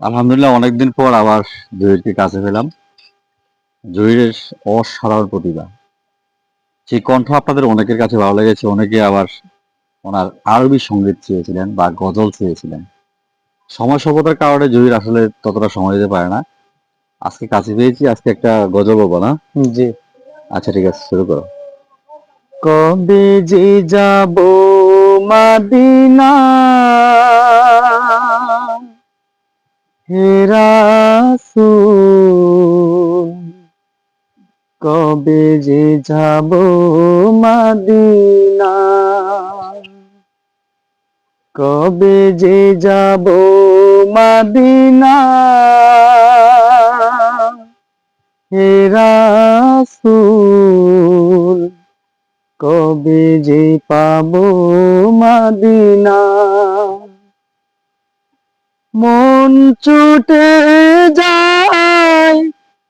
আলহামদুলিল্লাহ অনেকদিন পর আবার জহিরকে কাছে পেলাম। জহিরের অসাধারণ প্রতিভা, সেই কণ্ঠ আপনাদের অনেকের কাছে ভালো লেগেছে, অনেকে আবার ওনার আরবি সঙ্গীত চেয়েছিলেন বা গজল চেয়েছিলেন। সময় স্বল্পতার কারণে জহির আসলে ততটা সময় দিতে পারে না। আজকে কাছে পেয়েছি, আজকে একটা গজল বলবো না? জি। আচ্ছা ঠিক আছে, শুরু করো। কবে যে যাব মাদিনা, হে রাসূল, কবে যে যাব মাদিনা, কবে যে যাব মাদিনা, হে রাসূল, কবে যে পাবো মাদিনা। মন ছুটে যায়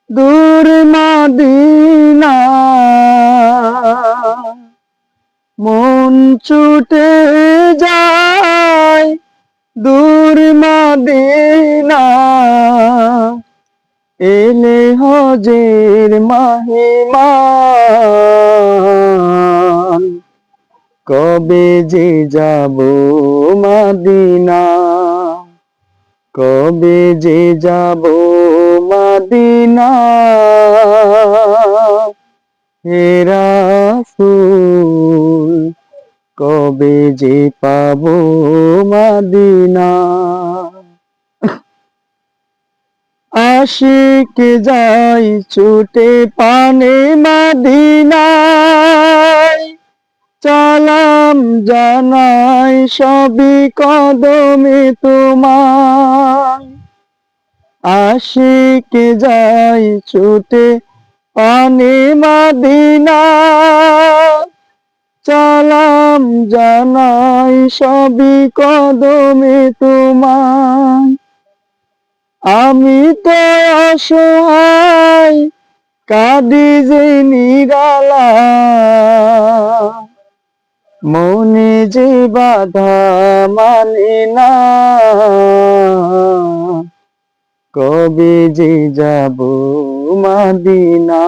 দূর মাদিনা, মন ছুটে যায় দূর মাদিনা, এলে হজের মাহিমান, কবে যে যাব মাদিনা, কবে যে যাব মাদিনা, হে রাসূল, কবে যে পাবো মাদিনা। আশিক যাই ছুটে পানে মদিনায়, সালাম জানাই সবই কদমে তোমার। আশিক যাই ছুটে পানে মদিনায়, সালাম জানাই সবই কদমে তোমার। আমি তো অসহায় কাঁদি যে নিরালা, মনে যে বাধা মানে না, কবে যে যাব মাদিনা,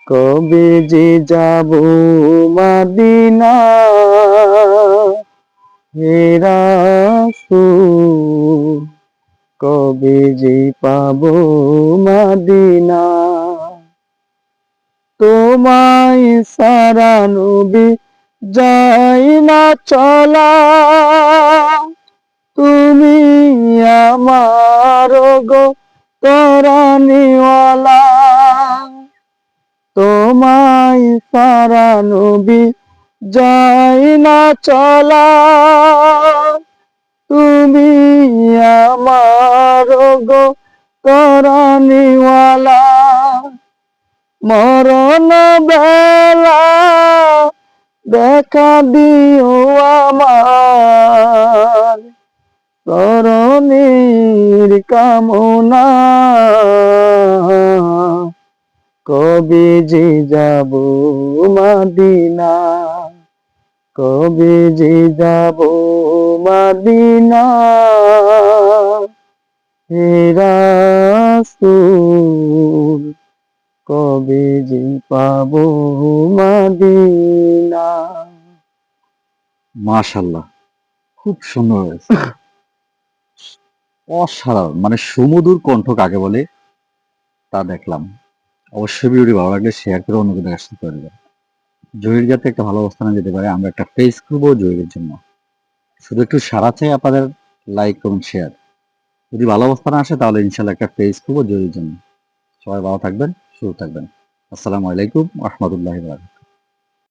কবে যে যাব মাদিনা, হে রাসূল, কবে যে পাবো মাদিনা। তোমায় সারা নবী যায় না চলা, তুমি আমার গো তরানিওয়ালা। তোমায় সারা নবী যায় না চলা, তুমি আমার গো তরানিওয়ালা। মরণ বেলা দেখা দিও আমার, চরণের কামনা, কবে যে যাব মাদিনা, কবে যে যাব মাদিনা, হে রাসূল, কবে যে পাবো মাদিনা। মাশাআল্লাহ, খুব সুন্দর হয়েছে। অসাধারণ, মানে সুমধুর কণ্ঠ কাকে বলে তা দেখলাম। অবশ্যই ভিডিওটি ভালো লাগলে শেয়ার করে অন্যদের কাছে করে দেবেন। জহির যাতে একটা ভালো অবস্থানে যেতে পারে, আমরা একটা পেজ খুলবো জহিরের জন্য। শুধু একটু সাড়া চাই আপনাদের, লাইক এবং শেয়ার। যদি ভালো অবস্থানে আসে তাহলে ইনশাল্লাহ একটা পেজ খুলবো জহিরের জন্য। সবাই ভালো থাকবেন, সুস্থ থাকবেন। আসসালামু আলাইকুম ওয়া রাহমাতুল্লাহি ওয়া বারাকাতুহু।